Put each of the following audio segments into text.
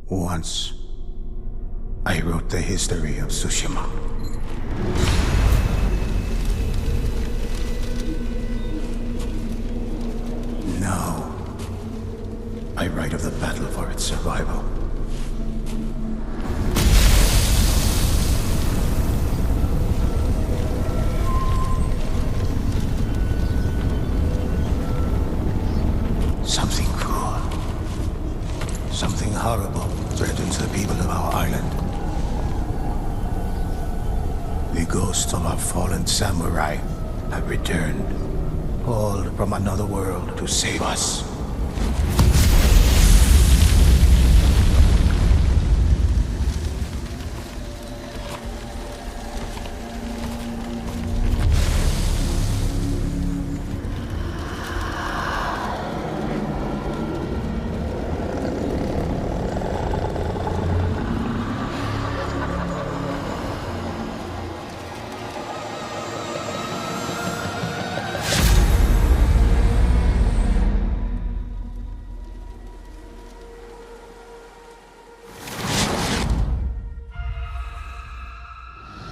Once, I wrote the history of Tsushima. Now, I write of the battle for its survival. Something cruel, something horrible threatens the people of our island. The ghosts of our fallen samurai have returned, called from another world to save us.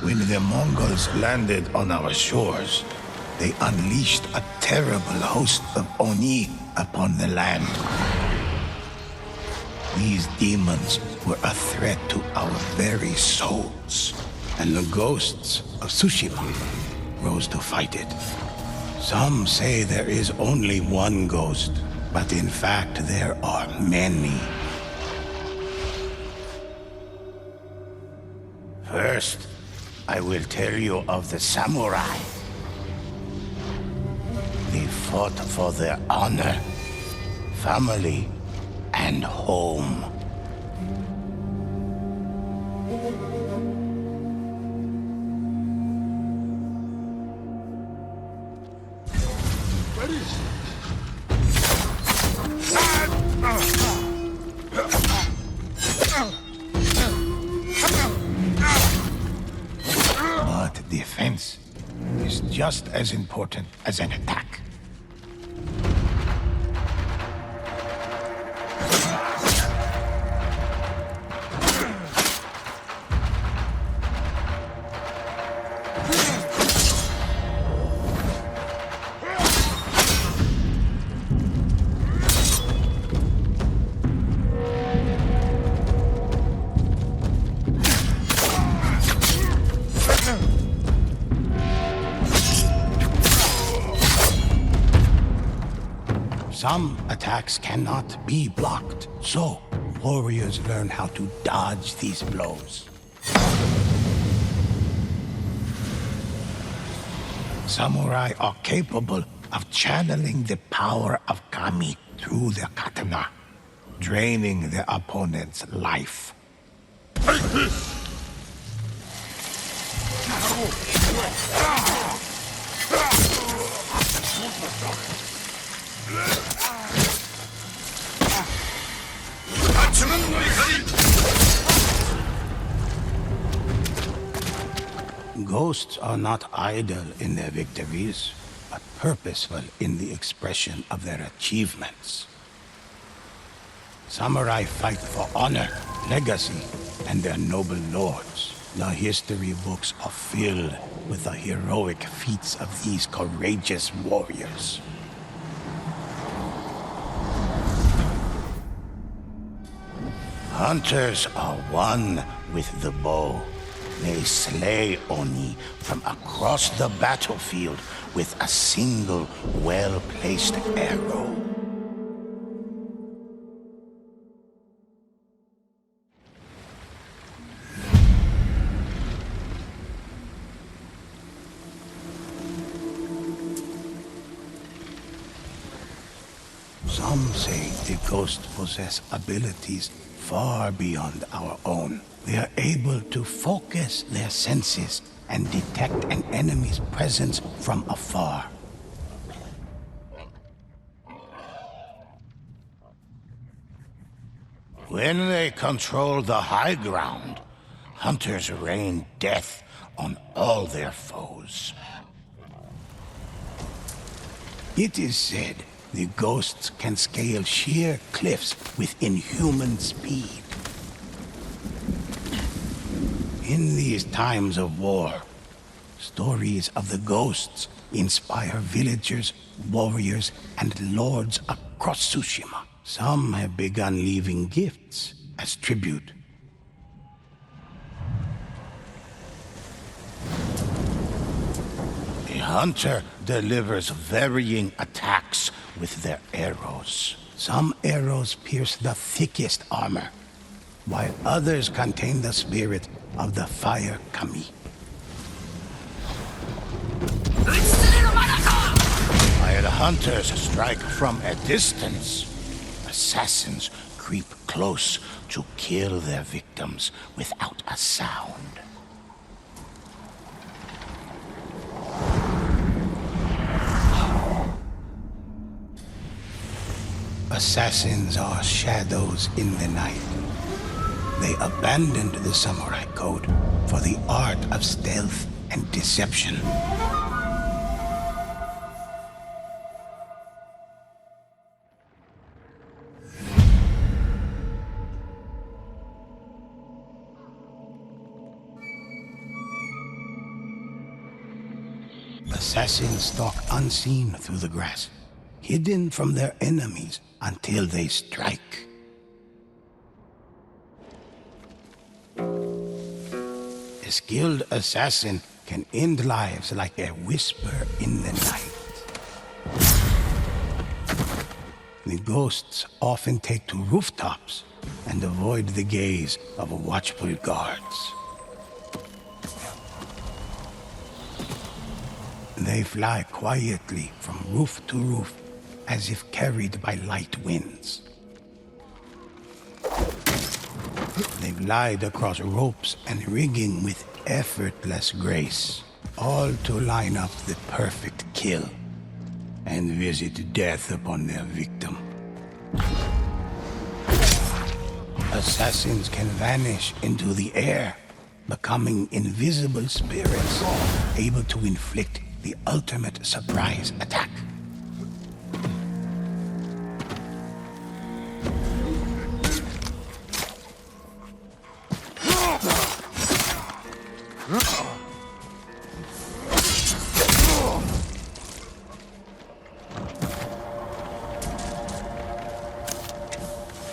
When the Mongols landed on our shores, they unleashed a terrible host of Oni upon the land. These demons were a threat to our very souls, and the ghosts of Tsushima rose to fight it. Some say there is only one ghost, but in fact there are many. First, I will tell you of the samurai. They fought for their honor, family, and home. But defense is just as important as an attack. Some attacks cannot be blocked, so warriors learn how to dodge these blows. Samurai are capable of channeling the power of Kami through their katana, draining their opponent's life. Take this! Ghosts are not idle in their victories, but purposeful in the expression of their achievements. Samurai fight for honor, legacy, and their noble lords. The history books are filled with the heroic feats of these courageous warriors. Hunters are one with the bow. They slay Oni from across the battlefield with a single well-placed arrow. Some say the ghosts possess abilities far beyond our own. They are able to focus their senses and detect an enemy's presence from afar. When they control the high ground, hunters rain death on all their foes. It is said the ghosts can scale sheer cliffs with inhuman speed. In these times of war, stories of the ghosts inspire villagers, warriors, and lords across Tsushima. Some have begun leaving gifts as tribute. The hunter delivers varying attacks with their arrows. Some arrows pierce the thickest armor, while others contain the spirit of the fire kami. While hunters strike from a distance, assassins creep close to kill their victims without a sound. Assassins are shadows in the night. They abandoned the samurai code for the art of stealth and deception. Assassins stalk unseen through the grass, hidden from their enemies until they strike. A skilled assassin can end lives like a whisper in the night. The ghosts often take to rooftops and avoid the gaze of watchful guards. They fly quietly from roof to roof, as if carried by light winds. They glide across ropes and rigging with effortless grace, all to line up the perfect kill and visit death upon their victim. Assassins can vanish into the air, becoming invisible spirits, able to inflict the ultimate surprise attack.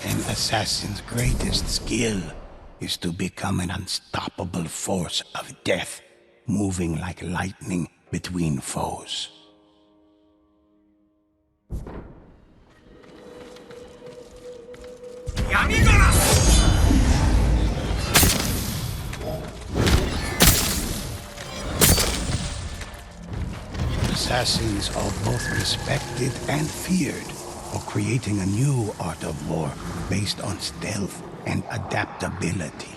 An assassin's greatest skill is to become an unstoppable force of death, moving like lightning between foes. Assassins are both respected and feared for creating a new art of war based on stealth and adaptability.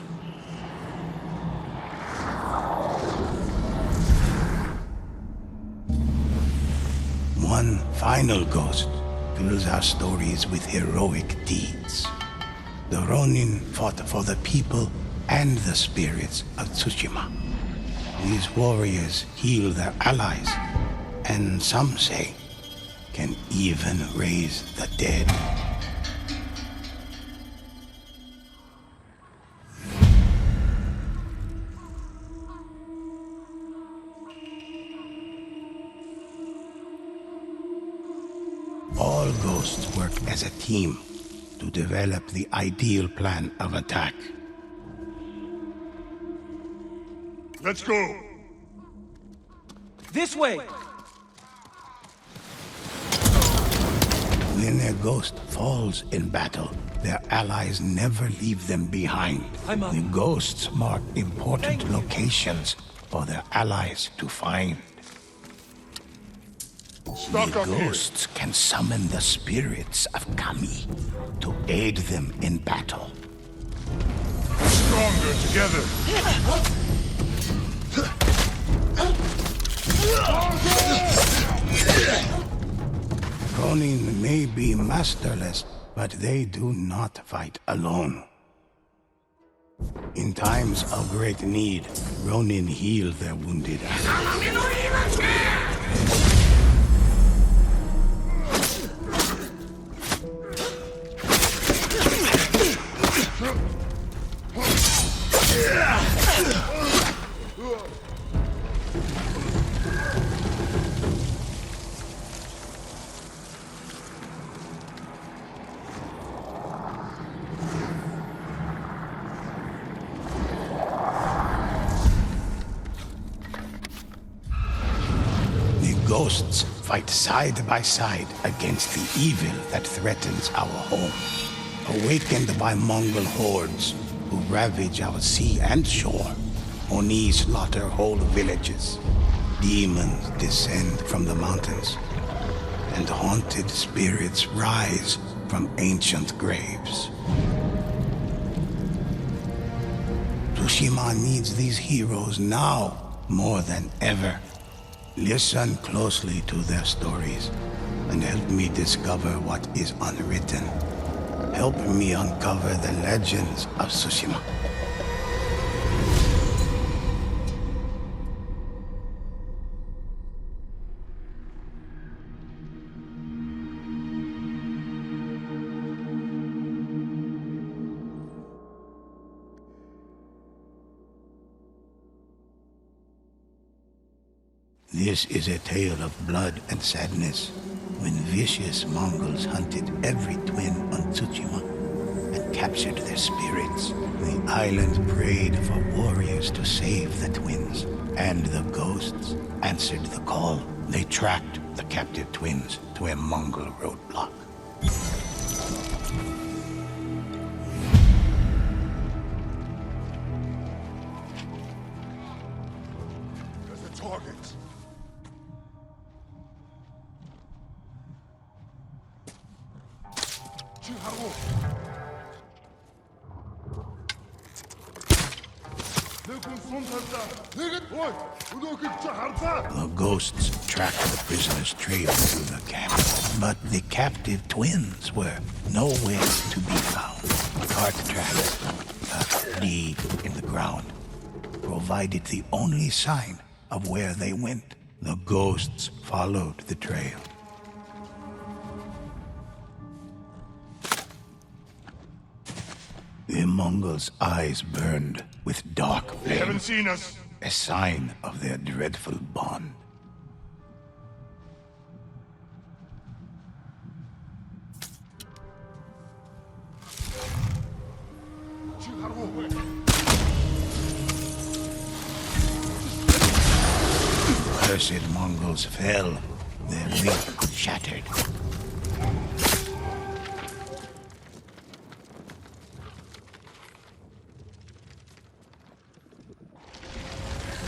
One final ghost fills our stories with heroic deeds. The Ronin fought for the people and the spirits of Tsushima. These warriors heal their allies, and some say can even raise the dead. All ghosts work as a team to develop the ideal plan of attack. Let's go! This way! When a ghost falls in battle, their allies never leave them behind. The ghosts mark important locations for their allies to find. Stock The up here. ghosts can summon the spirits of Kami to aid them in battle. Stronger together. Ronin may be masterless, but they do not fight alone. In times of great need, Ronin heal their wounded allies. ghosts fight side by side against the evil that threatens our home. Awakened by Mongol hordes who ravage our sea and shore, Oni slaughter whole villages. Demons descend from the mountains, and haunted spirits rise from ancient graves. Tsushima needs these heroes now more than ever. Listen closely to their stories and help me discover what is unwritten. Help me uncover the legends of Tsushima. This is a tale of blood and sadness, when vicious Mongols hunted every twin on Tsushima and captured their spirits. The island prayed for warriors to save the twins, and the ghosts answered the call. They tracked the captive twins to a Mongol roadblock. There's a target. The ghosts tracked the prisoners' trail through the camp, but the captive twins were nowhere to be found. Cart tracks, a lead in the ground, provided the only sign of where they went. The ghosts followed the trail. The Mongols' eyes burned with dark flame. They haven't seen us. A sign of their dreadful bond. Cursed Mongols fell, their wings shattered.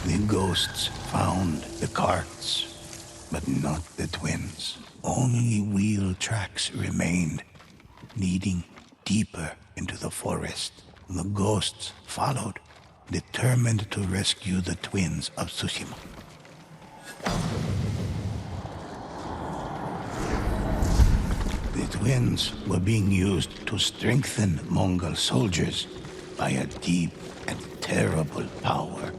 The ghosts found the carts, but not the twins. Only wheel tracks remained, leading deeper into the forest. The ghosts followed, determined to rescue the twins of Tsushima. The twins were being used to strengthen Mongol soldiers by a deep and terrible power.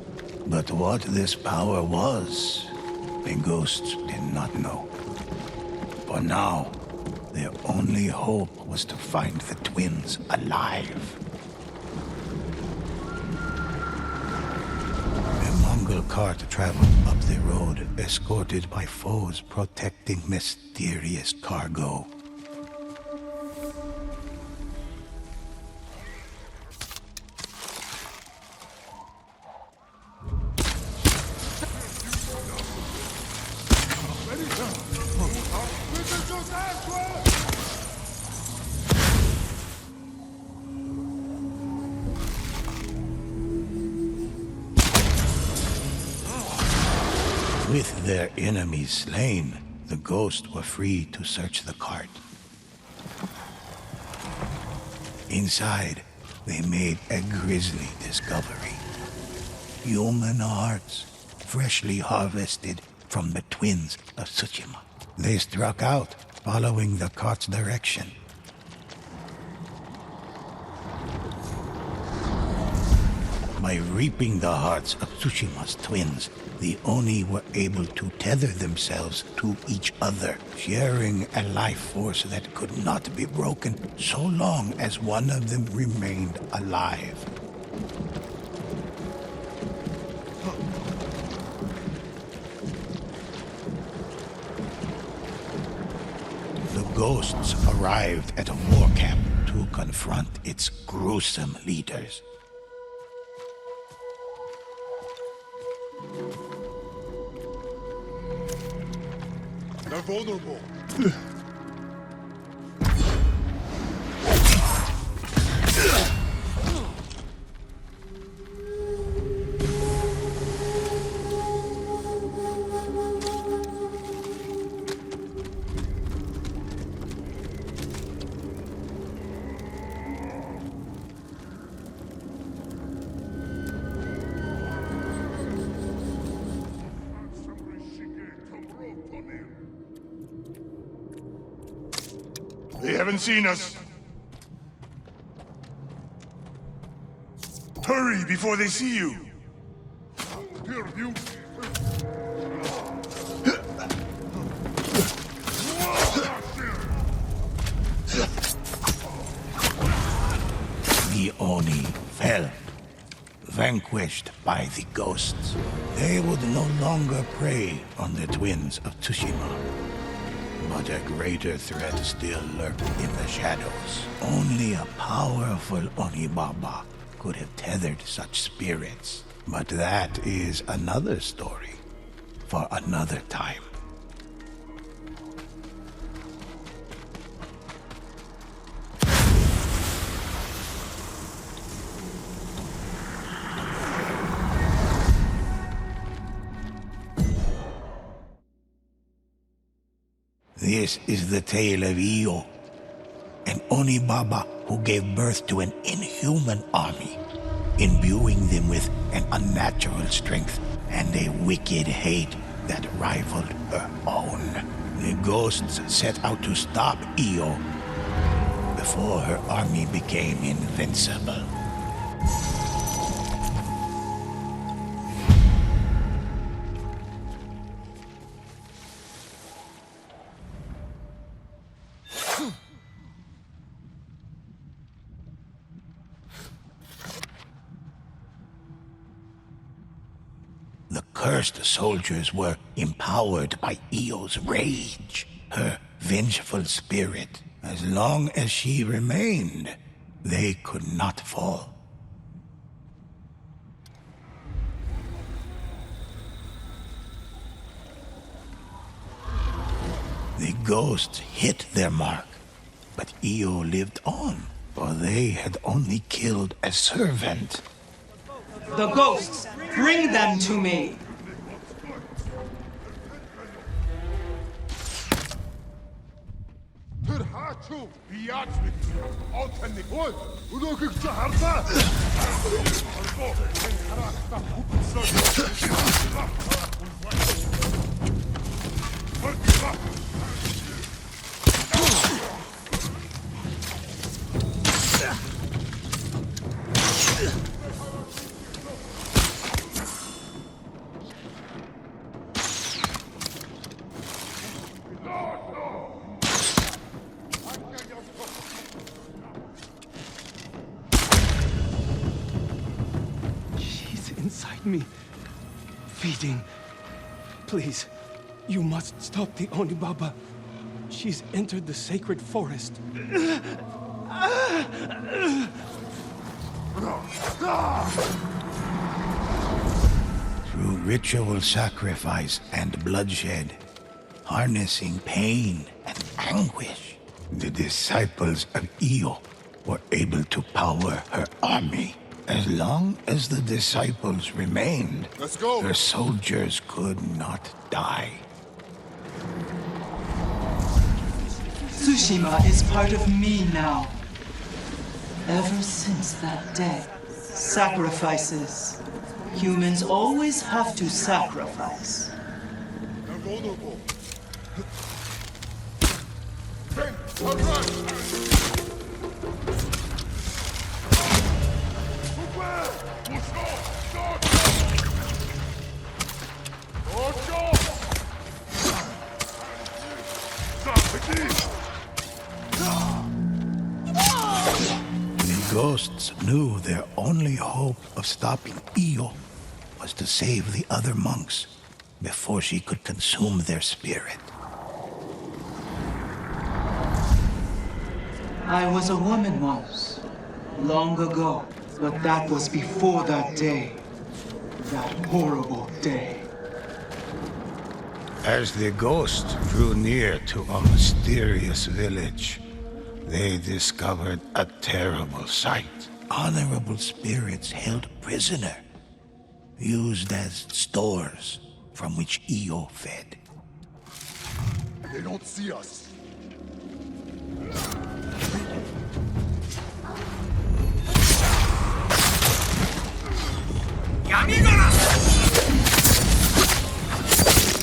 But what this power was, the ghosts did not know. For now, their only hope was to find the twins alive. A Mongol cart traveled up the road, escorted by foes protecting mysterious cargo. With their enemies slain, the ghosts were free to search the cart. Inside, they made a grisly discovery. Human hearts, freshly harvested from the twins of Tsushima. They struck out, following the cart's direction. By reaping the hearts of Tsushima's twins, the Oni were able to tether themselves to each other, sharing a life force that could not be broken so long as one of them remained alive. The ghosts arrived at a war camp to confront its gruesome leaders. They're vulnerable. They haven't seen us. Hurry before they see you. Here, you. The Oni fell, vanquished by the ghosts. They would no longer prey on the twins of Tsushima. But a greater threat still lurked in the shadows. Only a powerful Onibaba could have tethered such spirits. But that is another story for another time. This is the tale of Io, an Onibaba who gave birth to an inhuman army, imbuing them with an unnatural strength and a wicked hate that rivaled her own. The ghosts set out to stop Io before her army became invincible. The cursed soldiers were empowered by Io's rage, her vengeful spirit. As long as she remained, they could not fall. The ghosts hit their mark, but Io lived on, for they had only killed a servant. The ghosts! Bring them to me! Terhachu, Biatsmit, Altanikul, Udokik Harpa! She's inside me, feeding. Please, you must stop the Onibaba. She's entered the sacred forest. Through ritual sacrifice and bloodshed, harnessing pain and anguish, the disciples of Io were able to power her army. As long as the disciples remained, Let's go. her soldiers could not die. Tsushima is part of me now. Ever since that day, sacrifices. Humans always have to sacrifice. They're vulnerable. Ten, The ghosts knew their only hope of stopping Io was to save the other monks before she could consume their spirit. I was a woman once, long ago, but that was before that day. That horrible day. As the ghost drew near to a mysterious village, they discovered a terrible sight. Honorable spirits held prisoner, used as stores from which Io fed. They don't see us.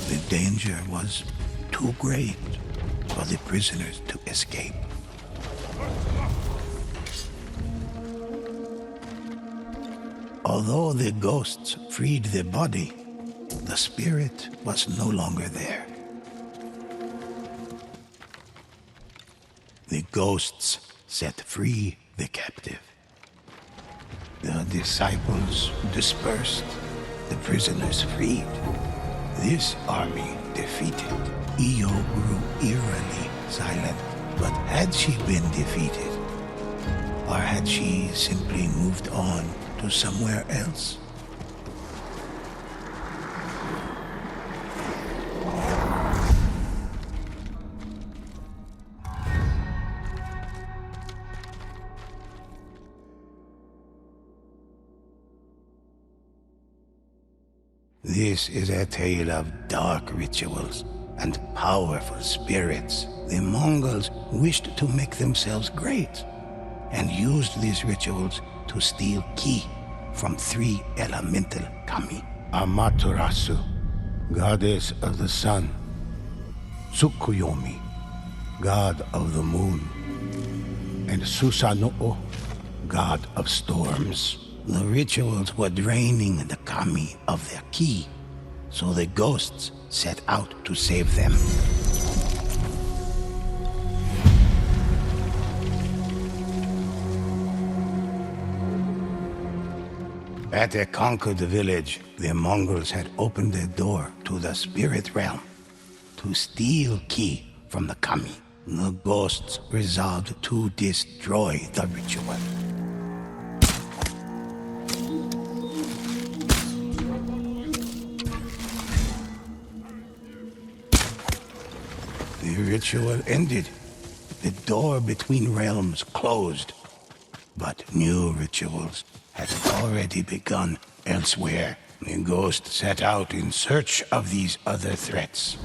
The danger was too great for the prisoners to escape. Although the ghosts freed the body, the spirit was no longer there. The ghosts set free the captive. The disciples dispersed, the prisoners freed. This army defeated. Io grew eerily silent. But had she been defeated? Or had she simply moved on to somewhere else? This is a tale of dark rituals and powerful spirits. The Mongols wished to make themselves great and used these rituals to steal ki from 3 elemental kami. Amaterasu, goddess of the sun. Tsukuyomi, god of the moon. And Susanoo, god of storms. The rituals were draining the kami of their ki, so the ghosts set out to save them. At a conquered village, the Mongols had opened a door to the spirit realm to steal ki from the kami. The ghosts resolved to destroy the ritual. The ritual ended. The door between realms closed. But new rituals had already begun elsewhere. The ghost set out in search of these other threats.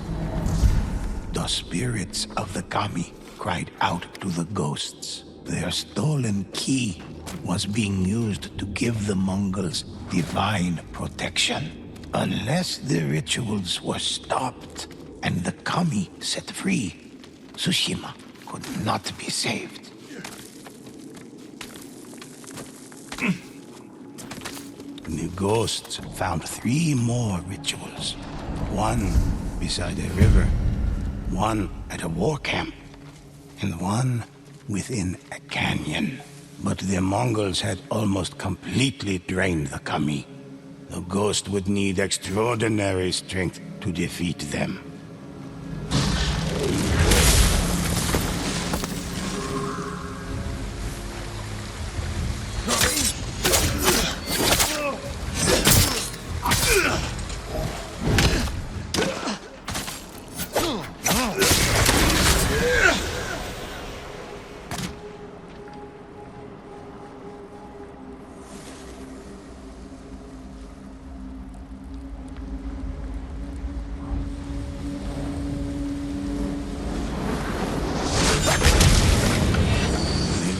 The spirits of the kami cried out to the ghosts. Their stolen ki was being used to give the Mongols divine protection. Unless the rituals were stopped and the kami set free, Tsushima could not be saved. The ghosts found 3 more rituals. One beside a river, one at a war camp, and one within a canyon. But the Mongols had almost completely drained the kami. The ghost would need extraordinary strength to defeat them.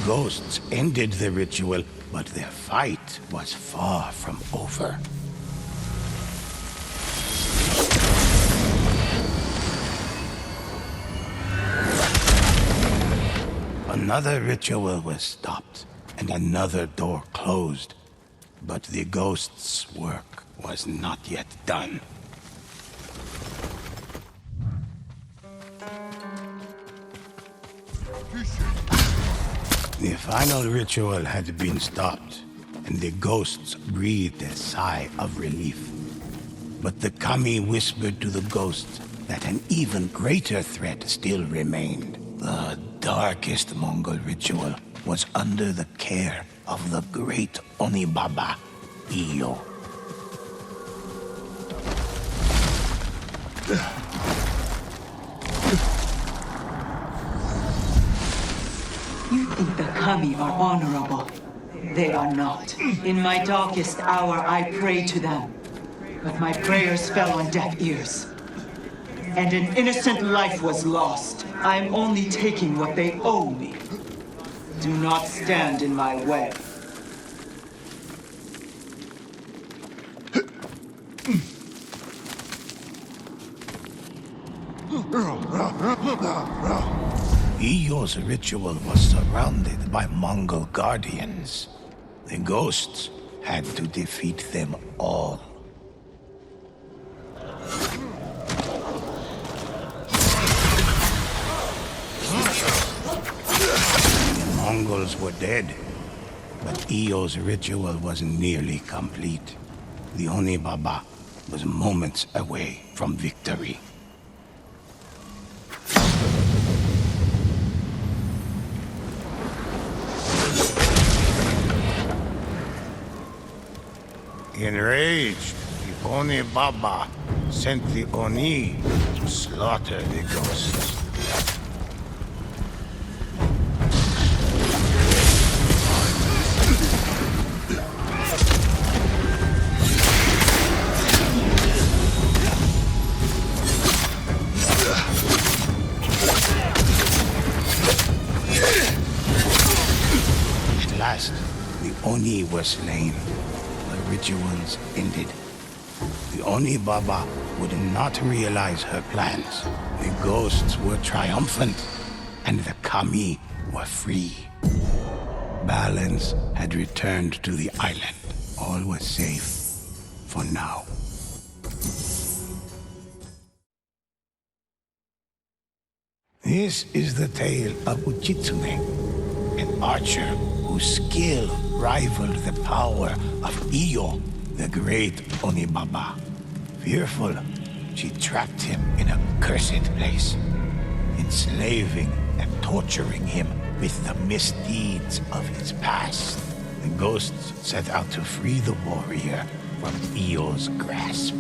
Ghosts ended the ritual, but their fight was far from over. Another ritual was stopped, and another door closed. But the ghost's work was not yet done. The final ritual had been stopped, and the ghosts breathed a sigh of relief. But the kami whispered to the ghosts that an even greater threat still remained. The darkest Mongol ritual was under the care of the great Onibaba, Io. kami are honorable. They are not. In my darkest hour, I prayed to them. But my prayers fell on deaf ears. And an innocent life was lost. I'm only taking what they owe me. Do not stand in my way. Eo's ritual was surrounded by Mongol guardians. The ghosts had to defeat them all. The Mongols were dead, but Eo's ritual was nearly complete. The Onibaba was moments away from victory. Enraged, the Onibaba sent the Oni to slaughter the ghosts. At last, the Oni were slain. The rituals ended. The Onibaba would not realize her plans. The ghosts were triumphant, and the kami were free. Balance had returned to the island. All was safe for now. This is the tale of Uchitsune, an archer whose skill rivaled the power of Iyo, the great Onibaba. Fearful, she trapped him in a cursed place, enslaving and torturing him with the misdeeds of his past. The ghosts set out to free the warrior from Iyo's grasp.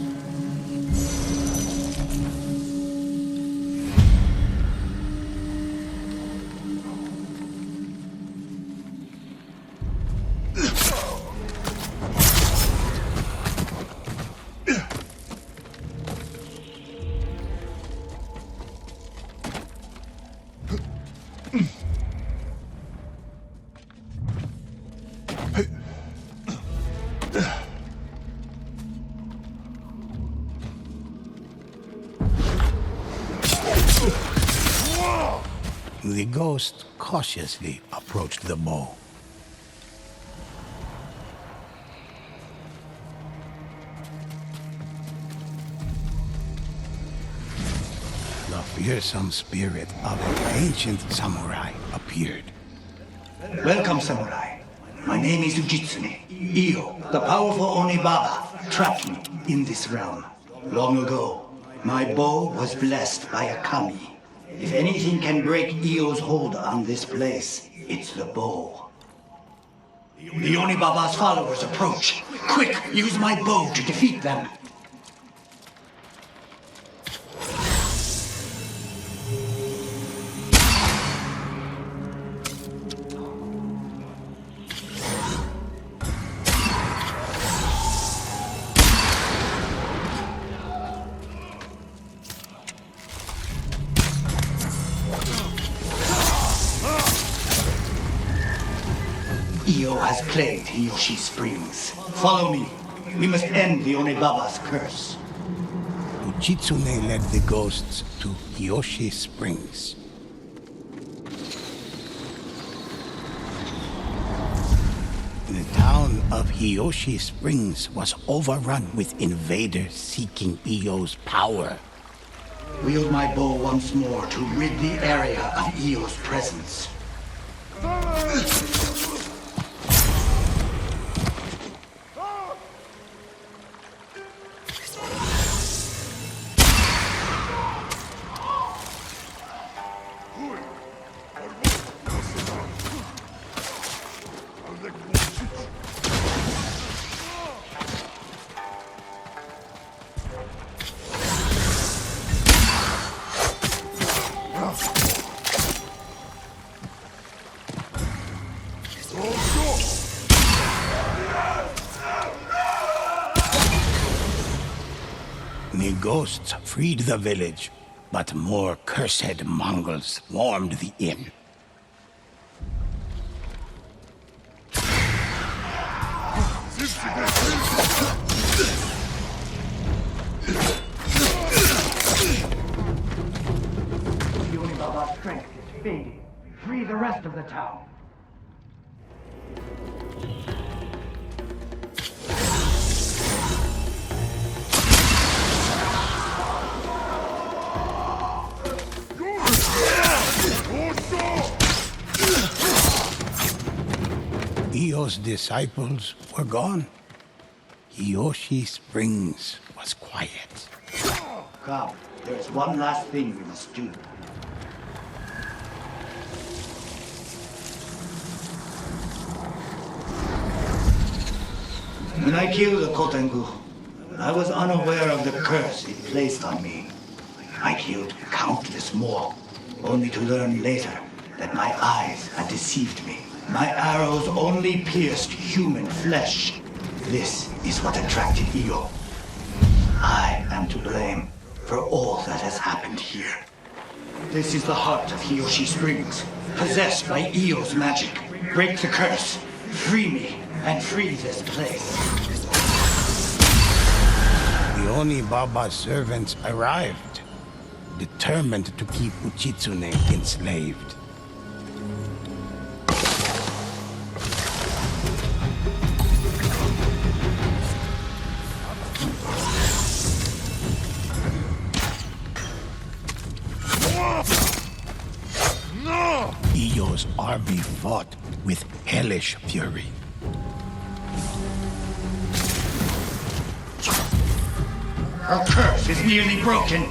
The ghost cautiously approached the bow. The fearsome spirit of an ancient samurai appeared. Welcome, samurai. My name is Ujitsune. Iyo, the powerful Onibaba, trapped me in this realm. Long ago, my bow was blessed by a kami. If anything can break Iyo's hold on this place, it's the bow. The Onibaba's followers approach. Quick, use my bow to defeat them. Iyo has plagued Hiyoshi Springs. Follow me. We must end the Onibaba's curse. Uchitsune led the ghosts to Hiyoshi Springs. The town of Hiyoshi Springs was overrun with invaders seeking Iyo's power. Wield my bow once more to rid the area of Iyo's presence. The ghosts freed the village, but more cursed Mongols swarmed the inn. The Unibaba's strength is fading. Free the rest of the town. Io's disciples were gone. Hiyoshi Springs was quiet. Come, there is one last thing we must do. When I killed the Kotengu, I was unaware of the curse it placed on me. I killed countless more, only to learn later that my eyes had deceived me. My arrows only pierced human flesh. This is what attracted Io. I am to blame for all that has happened here. This is the heart of Hiyoshi Springs, possessed by Io's magic. Break the curse, free me, and free this place. The Onibaba's servants arrived, determined to keep Uchitsune enslaved. Io's army fought with hellish fury. Her curse is nearly broken.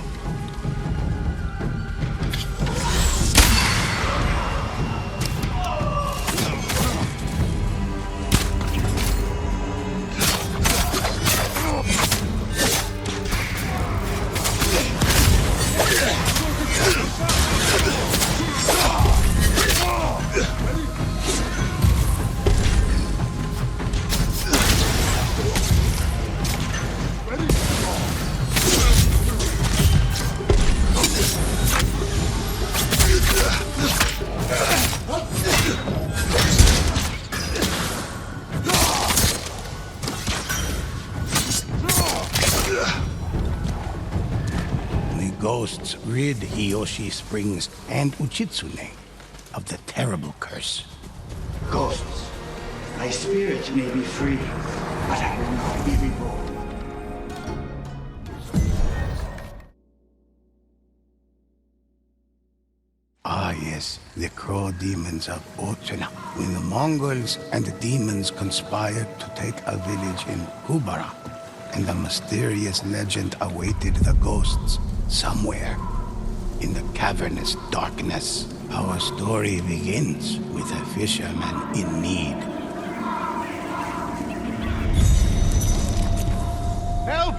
The ghosts rid Hiyoshi Springs and Uchitsune of the terrible curse. Ghosts, my spirit may be free, but I will not be reborn. Ah yes, the crow demons of Ochina. When the Mongols and the demons conspired to take a village in Kubara, and a mysterious legend awaited the ghosts somewhere in the cavernous darkness. Our story begins with a fisherman in need. Help!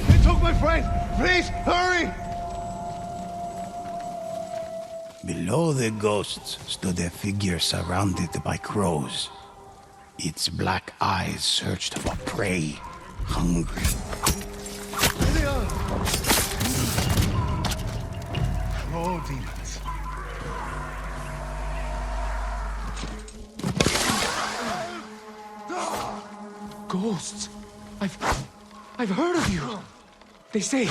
They took my friend! Please, hurry! Below the ghosts stood a figure surrounded by crows. Its black eyes searched for prey, hungry. Here they are! Crow demons. Ghosts. I've heard of you. They say,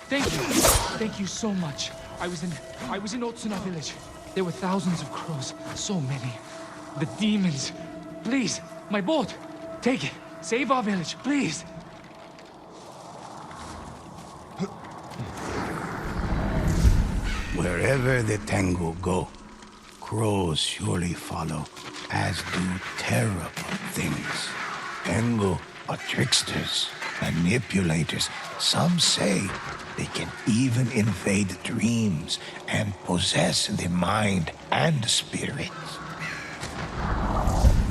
thank you so much. I was in Otsuna village. There were thousands of crows, so many. The demons. Please, my boat. Take it. Save our village, please. Wherever the Tengu go, crows surely follow, as do terrible things. Tengu are tricksters, manipulators. Some say they can even invade dreams and possess the mind and spirit.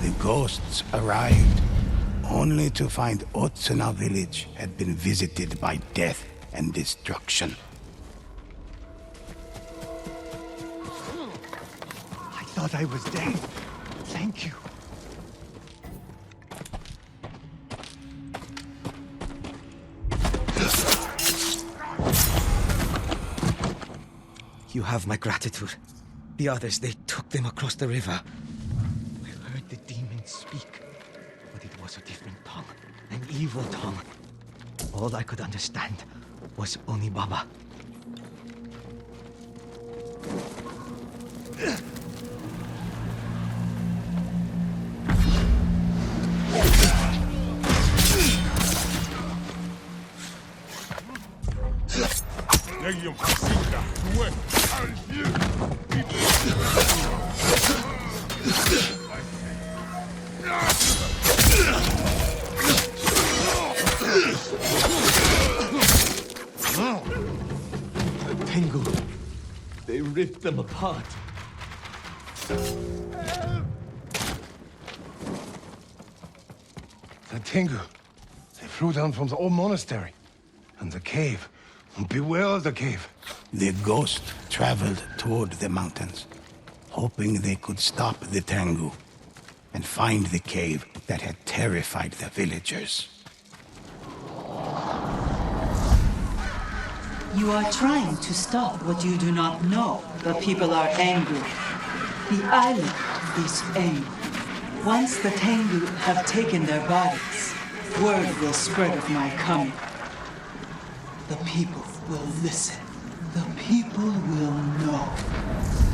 The ghosts arrived, only to find Otsuna village had been visited by death and destruction. I thought I was dead. Thank you. You have my gratitude. The others, they took them across the river. I heard the demons speak, but it was a different tongue, an evil tongue. All I could understand was Onibaba. Tengu, they ripped them apart. The Tengu. They flew down from the old monastery. And the cave. Beware of the cave. The ghost traveled toward the mountains, hoping they could stop the Tengu and find the cave that had terrified the villagers. You are trying to stop what you do not know. The people are angry. The island is angry. Once the Tengu have taken their bodies, word will spread of my coming. The people will listen. The people will know.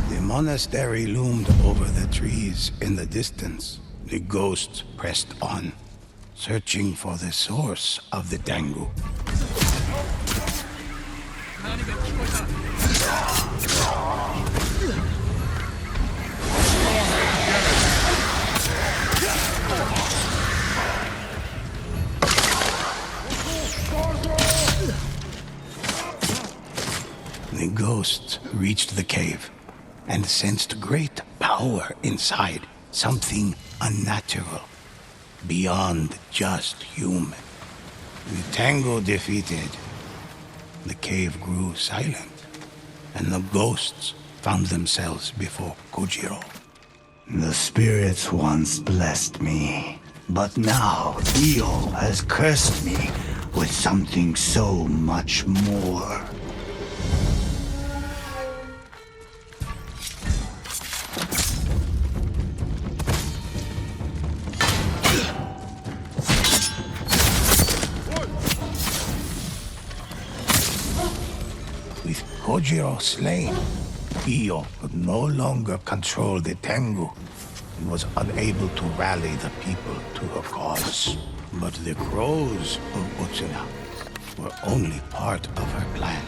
The monastery loomed over the trees in the distance. The ghosts pressed on, searching for the source of the Tengu. The ghosts reached the cave and sensed great power inside, something unnatural, beyond just human. The Tengu defeated. The cave grew silent, and the ghosts found themselves before Kojiro. The spirits once blessed me, but now Io has cursed me with something so much more. With Kojiro slain, Io could no longer control the Tengu and was unable to rally the people to her cause. But the crows of Utsuna were only part of her plan.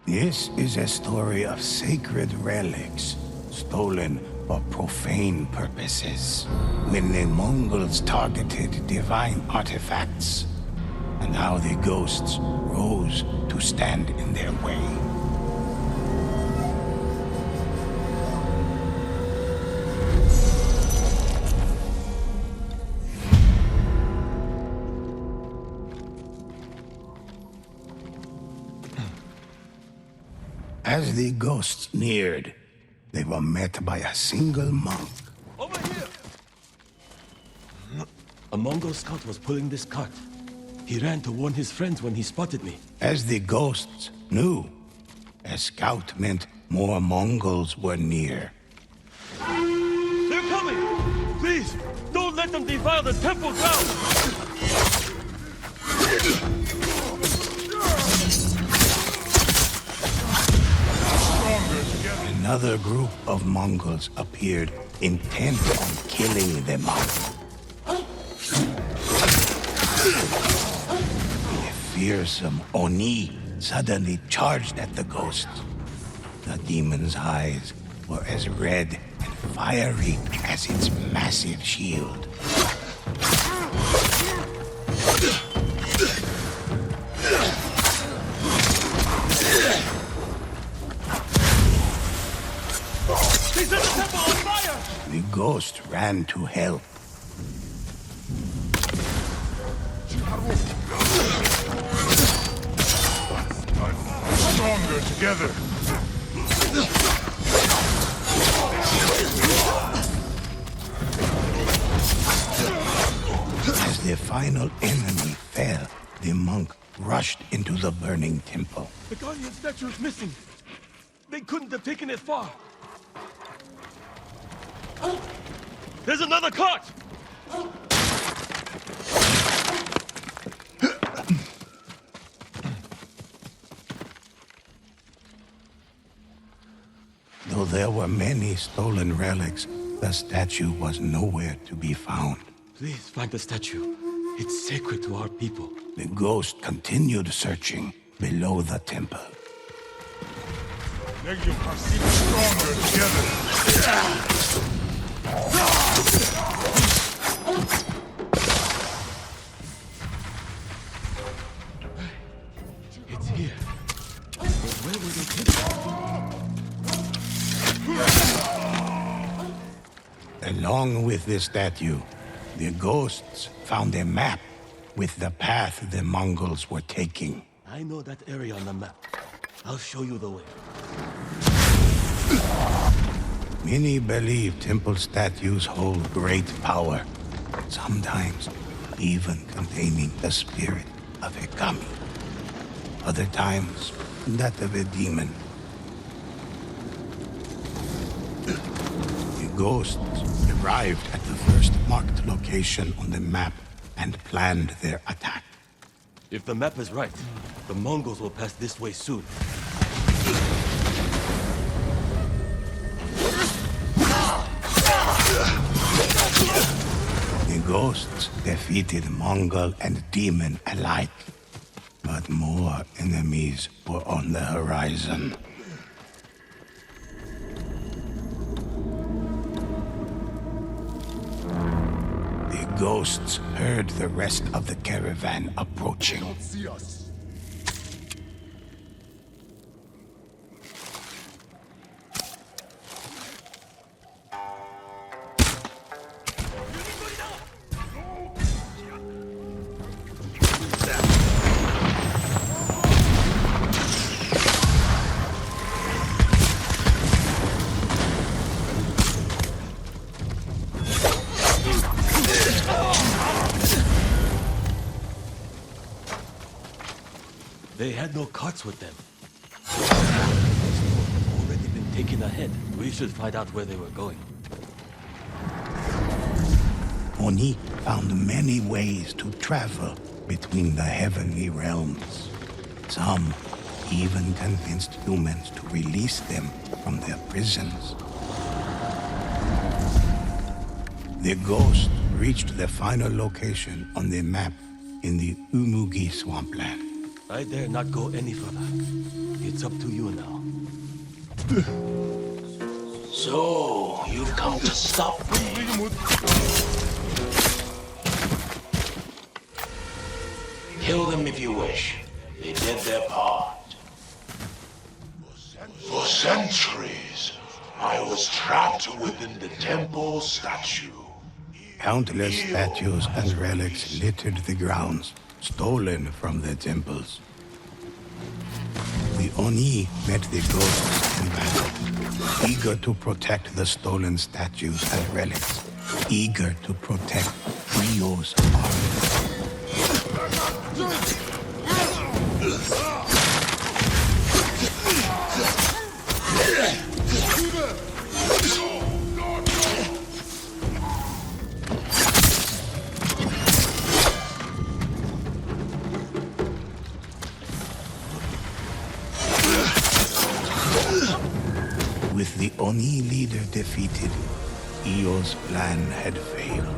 This is a story of sacred relics stolen for profane purposes, when the Mongols targeted divine artifacts, and how the ghosts rose to stand in their way. As the ghosts neared, they were met by a single monk. Over here! A Mongol scout was pulling this cart. He ran to warn his friends when he spotted me. As the ghosts knew, a scout meant more Mongols were near. They're coming! Please, don't let them defile the temple ground! Another group of Mongols appeared, intent on killing the monk. A fearsome Oni suddenly charged at the ghosts. The demon's eyes were as red and fiery as its massive shield. He set the temple on fire! The ghost ran to help. Stronger together. final enemy fell, the monk rushed into the burning temple. The Guardian statue is missing. They couldn't have taken it far. There's another cart! Though there were many stolen relics, the statue was nowhere to be found. Please find the statue. It's sacred to our people. The ghost continued searching below the temple. Negative are seem stronger together. It's here. But where were they taken? Along with the statue, the ghosts found a map with the path the Mongols were taking. I know that area on the map. I'll show you the way. Many believe temple statues hold great power, sometimes even containing the spirit of a kami. Other times, that of a demon. The ghosts arrived at the first marked location on the map and planned their attack. If the map is right, the Mongols will pass this way soon. The ghosts defeated Mongol and demon alike, but more enemies were on the horizon. The ghosts heard the rest of the caravan approaching. See us. They had no carts with them. They've already been taken ahead. We should find out where they were going. Oni found many ways to travel between the heavenly realms. Some even convinced humans to release them from their prisons. The ghost reached the final location on the map in the Umugi swampland. I dare not go any further. It's up to you now. So, you've come to stop me. Kill them if you wish. They did their part. For centuries, I was trapped within the temple statue. Countless statues and relics littered the grounds, stolen from the temples. The Oni met the ghosts in battle, eager to protect the stolen statues and relics, eager to protect Ryo's army. With the Oni leader defeated, Io's plan had failed.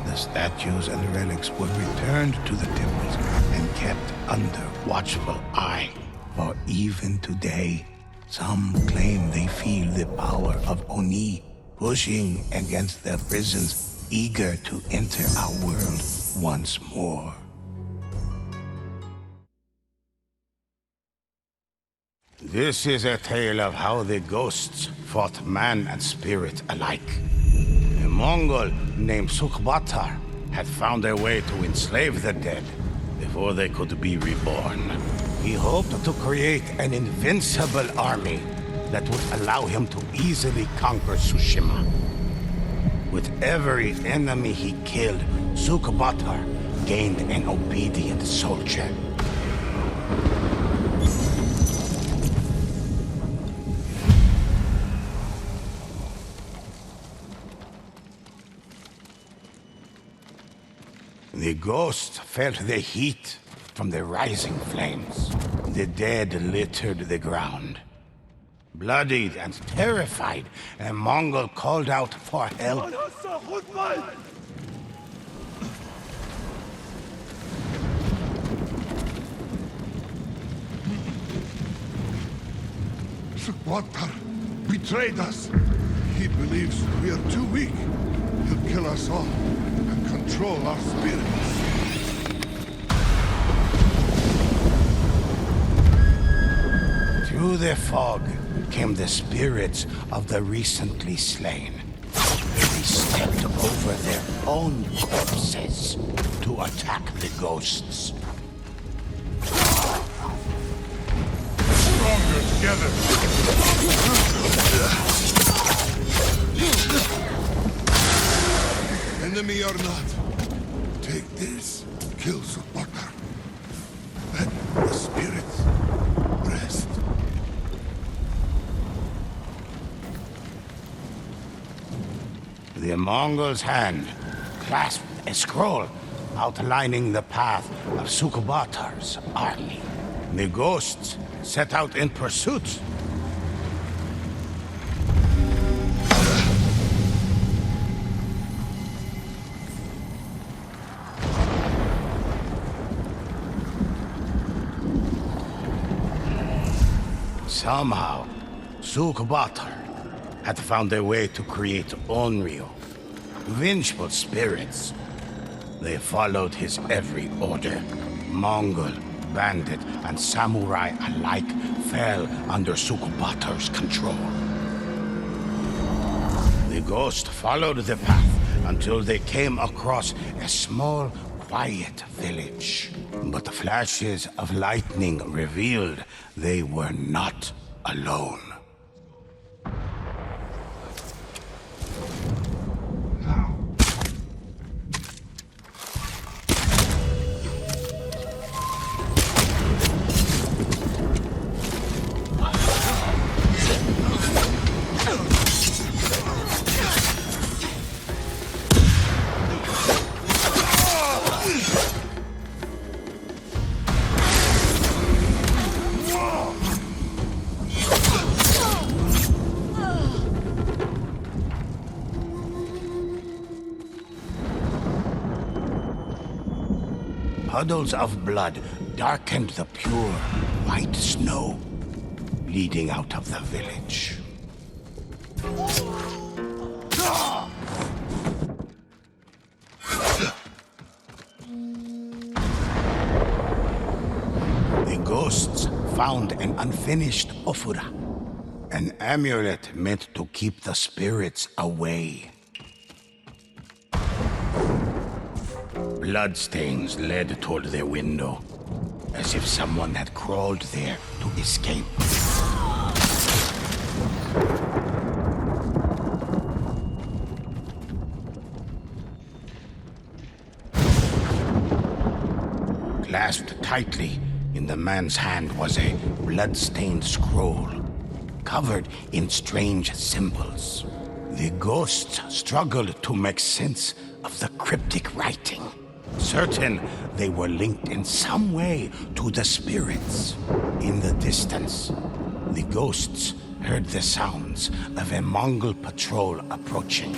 The statues and relics were returned to the temples and kept under watchful eye. For even today, some claim they feel the power of Oni pushing against their prisons, eager to enter our world once more. This is a tale of how the ghosts fought man and spirit alike. A Mongol named Sukbatar had found a way to enslave the dead before they could be reborn. He hoped to create an invincible army that would allow him to easily conquer Tsushima. With every enemy he killed, Sukubatar gained an obedient soldier. The ghosts felt the heat from the rising flames. The dead littered the ground. Bloodied and terrified, a Mongol called out for help. Sukhwatar betrayed us. He believes we are too weak. He'll kill us all and control our spirits. Through the fog came the spirits of the recently slain. They stepped over their own corpses to attack the ghosts. Stronger together. Enemy or not, take this. Kill Sukhwatar. Let the spirits rest. The Mongol's hand clasped a scroll outlining the path of Sukubatar's army. The ghosts set out in pursuit. Somehow, Sukubatar had found a way to create unreal, vengeful spirits. They followed his every order. Mongol, bandit, and samurai alike fell under Sukubatar's control. The ghost followed the path until they came across a small, quiet village. But the flashes of lightning revealed they were not alone. Puddles of blood darkened the pure, white snow, leading out of the village. The ghosts found an unfinished ofura, an amulet meant to keep the spirits away. Bloodstains led toward the window, as if someone had crawled there to escape. Clasped tightly in the man's hand was a blood-stained scroll, covered in strange symbols. The ghosts struggled to make sense of the cryptic writing, certain they were linked in some way to the spirits. In the distance, the ghosts heard the sounds of a Mongol patrol approaching.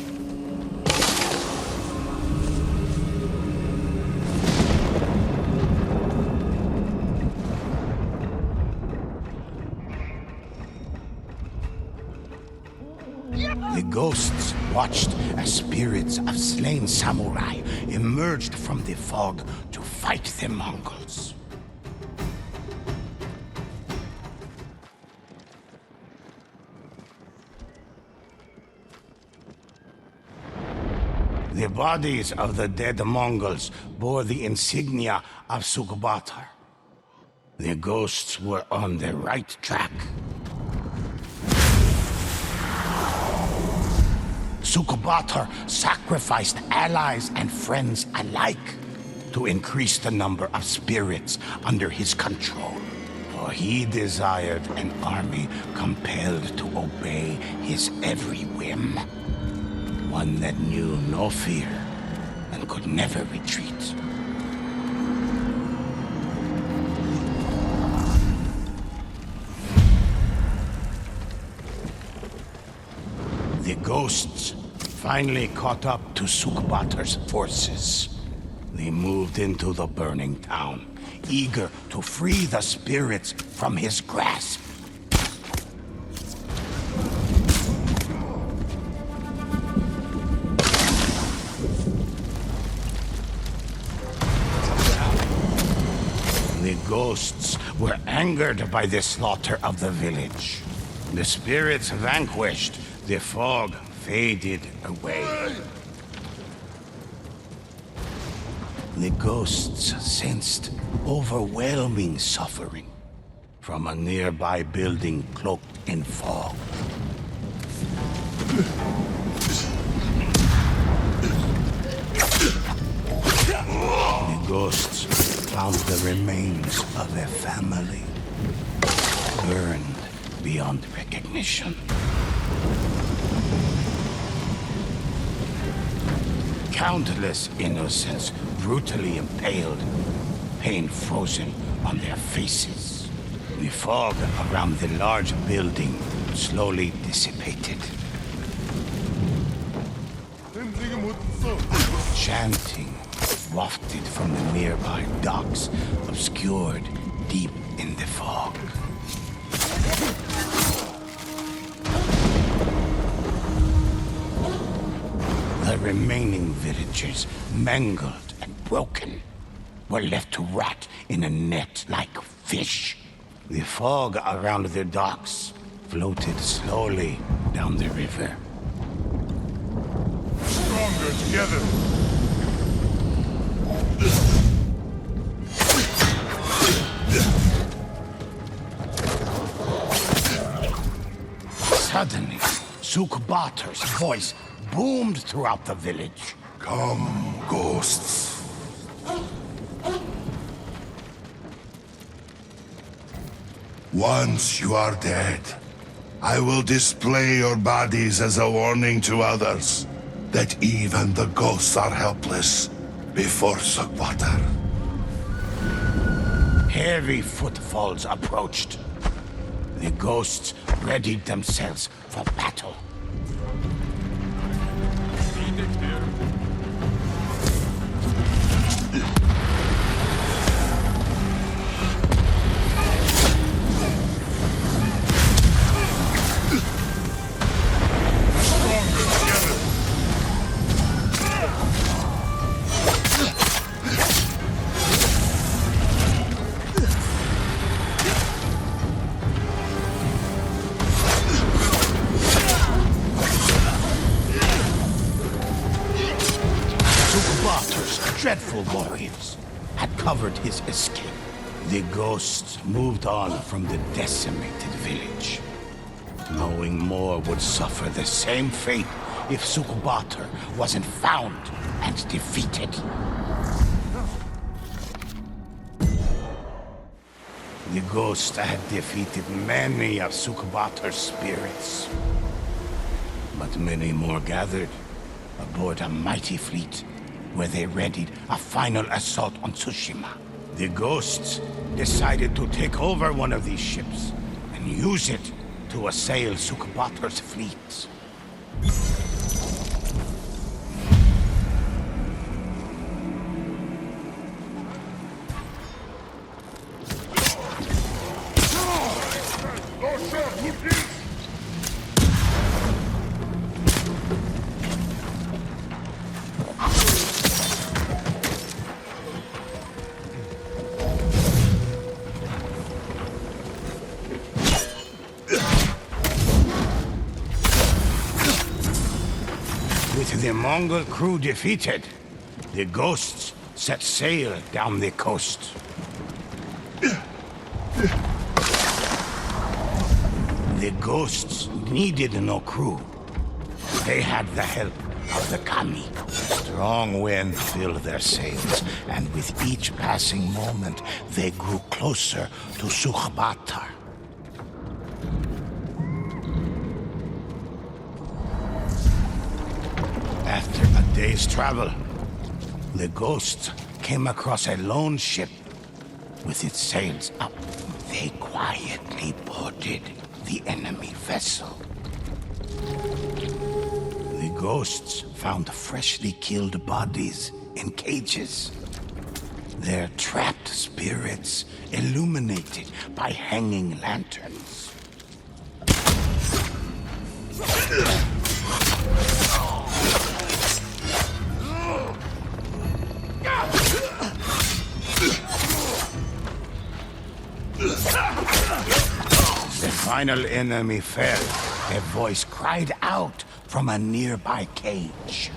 The ghosts watched as spirits of slain samurai emerged from the fog to fight the Mongols. The bodies of the dead Mongols bore the insignia of Sukhwatar. The ghosts were on the right track. Sukubatar sacrificed allies and friends alike to increase the number of spirits under his control. For he desired an army compelled to obey his every whim. One that knew no fear and could never retreat. The ghosts finally caught up to Sukubatar's forces. They moved into the burning town, eager to free the spirits from his grasp. The ghosts were angered by the slaughter of the village. The spirits vanquished, the fog faded away. The ghosts sensed overwhelming suffering from a nearby building cloaked in fog. The ghosts found the remains of a family, burned beyond recognition. Countless innocents brutally impaled, pain frozen on their faces. The fog around the large building slowly dissipated. Chanting wafted from the nearby docks, obscured deep in the fog. The remaining villagers, mangled and broken, were left to rot in a net like fish. The fog around the docks floated slowly down the river. Stronger together. Suddenly, Sukubatar's voice boomed throughout the village. Come, ghosts. Once you are dead, I will display your bodies as a warning to others that even the ghosts are helpless before Sukubatar. Heavy footfalls approached. The ghosts readied themselves for battle. Dreadful warriors had covered his escape. The ghosts moved on from the decimated village, knowing more would suffer the same fate if Sukubatar wasn't found and defeated. The ghosts had defeated many of Sukubatar's spirits, but many more gathered aboard a mighty fleet where they readied a final assault on Tsushima. The ghosts decided to take over one of these ships and use it to assail Sukubatar's fleet. With the Mongol crew defeated, the ghosts set sail down the coast. The ghosts needed no crew. They had the help of the kami. Strong wind filled their sails, and with each passing moment, they grew closer to Sukhbatar. After a day's travel, the ghosts came across a lone ship with its sails up. They quietly boarded the enemy vessel. The ghosts found freshly killed bodies in cages. Their trapped spirits illuminated by hanging lanterns. The final enemy fell. A voice cried out from a nearby cage.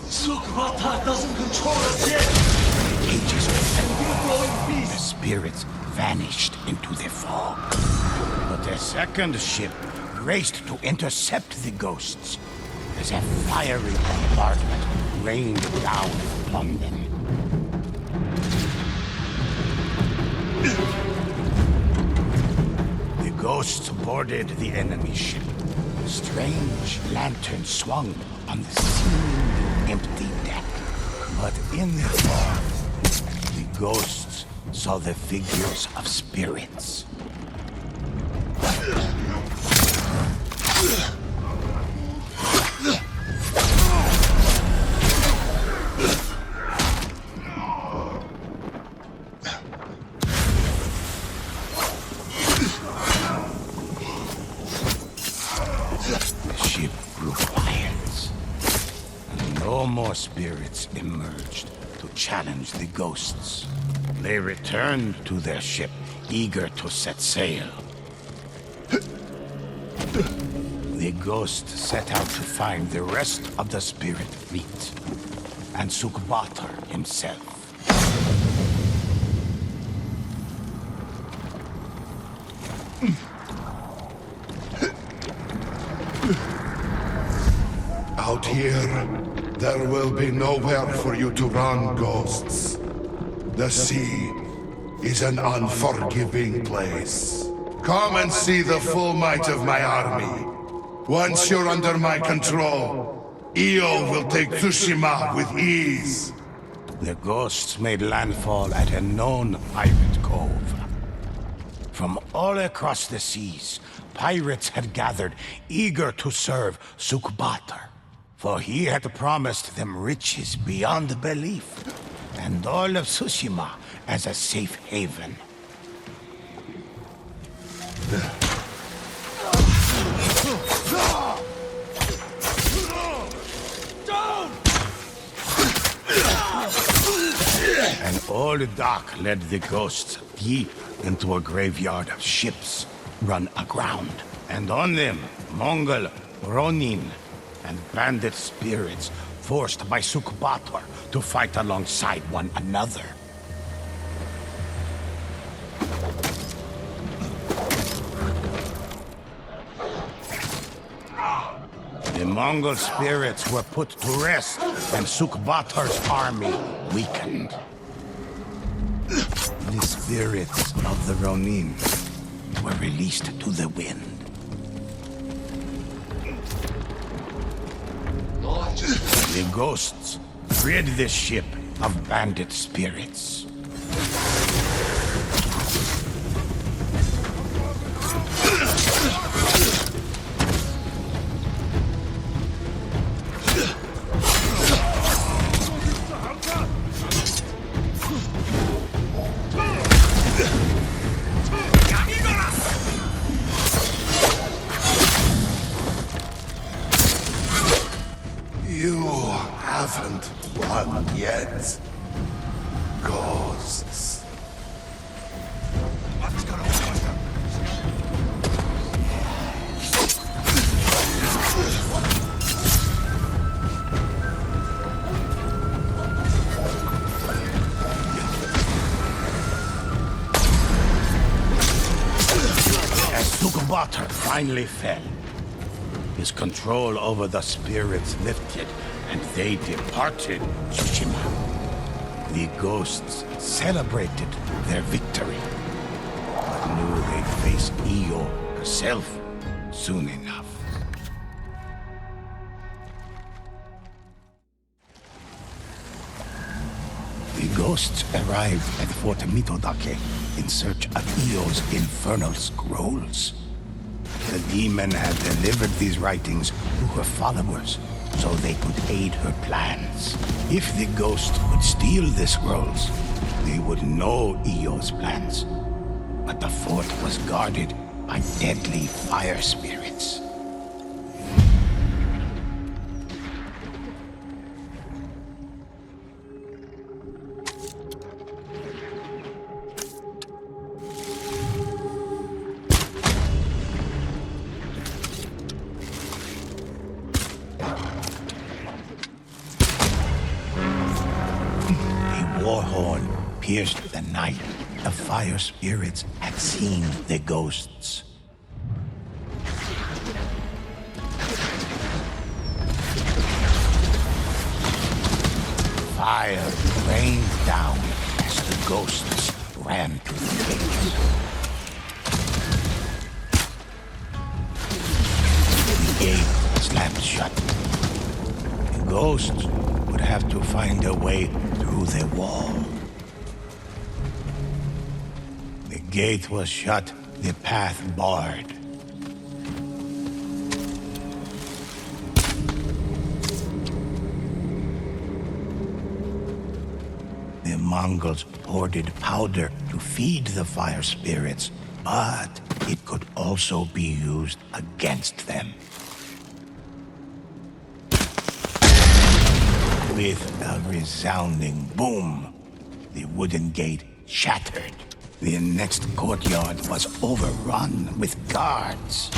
Sukhbatar doesn't control us yet! The cages opened. We're growing The beast! spirits vanished into the fog. But a second ship raced to intercept the ghosts as a fiery bombardment rained down upon them. The ghosts boarded the enemy ship. Strange lanterns swung on the seemingly empty deck. But in the fog, the ghosts saw the figures of spirits. The ship grew quiet, and no more spirits emerged to challenge the ghosts. They returned to their ship, eager to set sail. The ghosts set out to find the rest of the spirit fleet, and Sukhbatar himself. Out here, there will be nowhere for you to run, ghosts. The sea is an unforgiving place. Come and see the full might of my army. Once you're under my control, Io will take Tsushima with ease. The ghosts made landfall at a known pirate cove. From all across the seas, pirates had gathered, eager to serve Sukhbatar. For he had promised them riches beyond belief, and all of Tsushima as a safe haven. An old dock led the ghosts deep into a graveyard of ships run aground. And on them, Mongol, Ronin, and bandit spirits forced by Sukhbatar to fight alongside one another. The Mongol spirits were put to rest, and Sukhbatar's army weakened. The spirits of the Ronin were released to the wind. The ghosts rid the ship of bandit spirits. You haven't won yet, ghosts. As Sukhbatar finally fell, his control over the spirits lifted, and they departed Tsushima. The ghosts celebrated their victory, but knew they'd face Io herself soon enough. The ghosts arrived at Fort Mitodake in search of Io's infernal scrolls. The demon had delivered these writings to her followers so they could aid her plans. If the ghost would steal the scrolls, they would know Io's plans. But the fort was guarded by deadly fire spirits. War horn pierced the night. The fire spirits had seen the ghosts. Fire rained down as the ghosts ran to the gates. The gate slammed shut. The ghosts would have to find a way through the wall. The gate was shut, the path barred. The Mongols hoarded powder to feed the fire spirits, but it could also be used against them. With a resounding boom, the wooden gate shattered. The next courtyard was overrun with guards.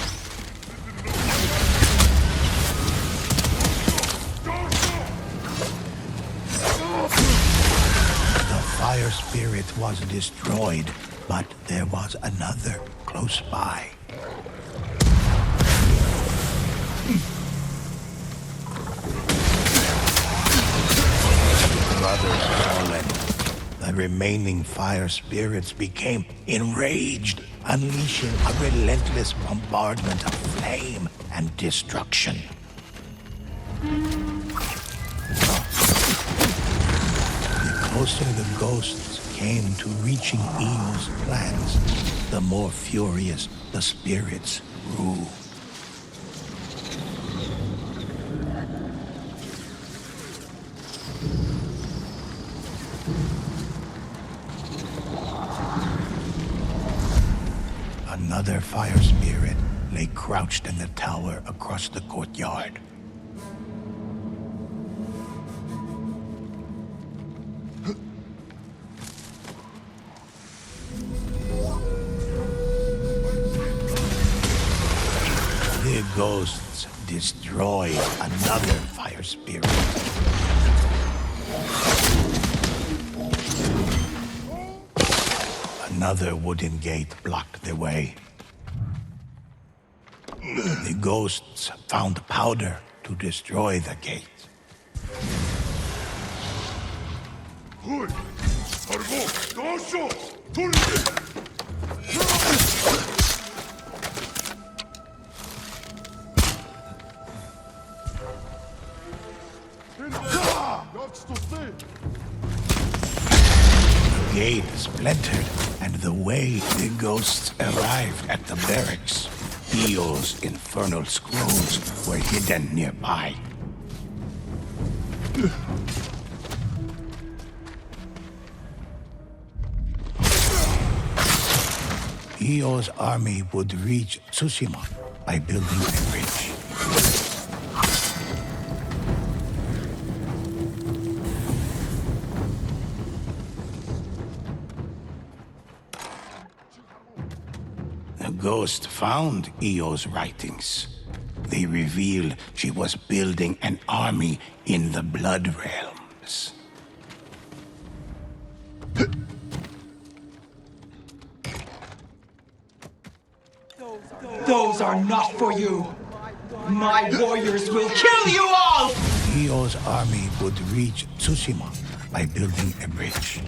The fire spirit was destroyed, but there was another close by. Brothers fallen. The remaining fire spirits became enraged, unleashing a relentless bombardment of flame and destruction. The closer the ghosts came to reaching Io's plans, the more furious the spirits grew. Another fire spirit lay crouched in the tower across the courtyard. The ghosts destroyed another fire spirit. Another wooden gate blocked the way. The ghosts found powder to destroy the gate. The gate splintered, and the way the ghosts arrived at the barracks. Io's infernal scrolls were hidden nearby. Io's army would reach Tsushima by building a bridge. The ghost found Io's writings. They revealed she was building an army in the Blood Realms. Those are not for you. My warriors will kill you all! Io's army would reach Tsushima by building a bridge.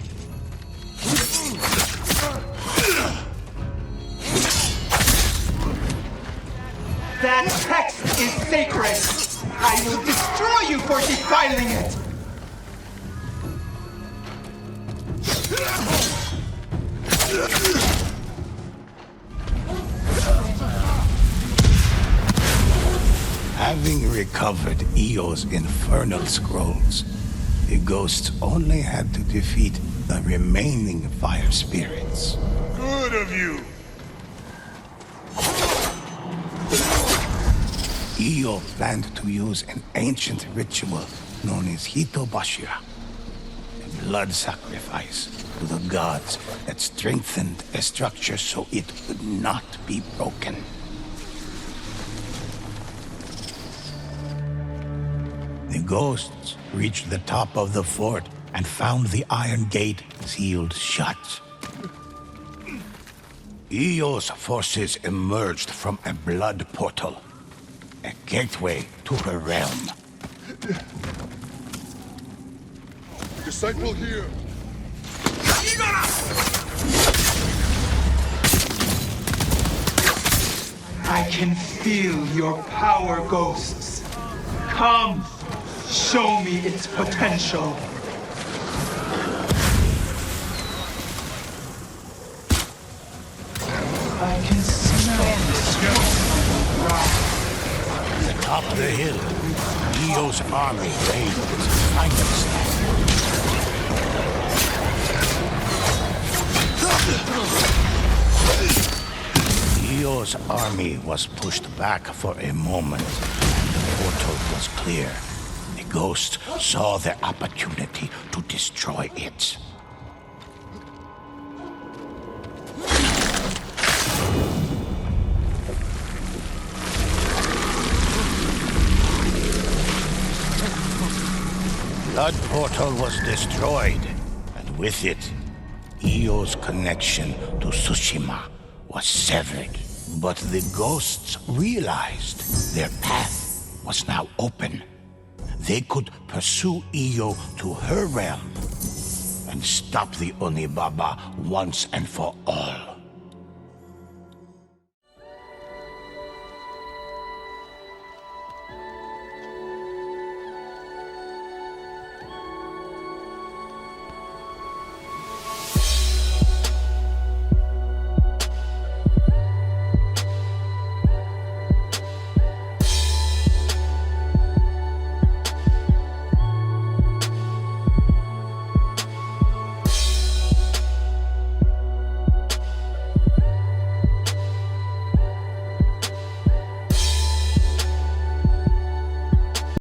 That text is sacred! I will destroy you for defiling it! Having recovered Io's infernal scrolls, the ghosts only had to defeat the remaining fire spirits. Good of you. Io planned to use an ancient ritual known as Hitobashira, a blood sacrifice to the gods that strengthened a structure so it would not be broken. The ghosts reached the top of the fort and found the iron gate sealed shut. Io's forces emerged from a blood portal, a gateway to her realm. Disciple here. I can feel your power, ghosts. Come, show me its potential. I can smell it. At the top of the hill, Io's army raised its final stand. Io's army was pushed back for a moment, and the portal was clear. The ghosts saw their opportunity to destroy it. Blood portal was destroyed, and with it, Io's connection to Tsushima was severed. But the ghosts realized their path was now open. They could pursue Io to her realm and stop the Onibaba once and for all.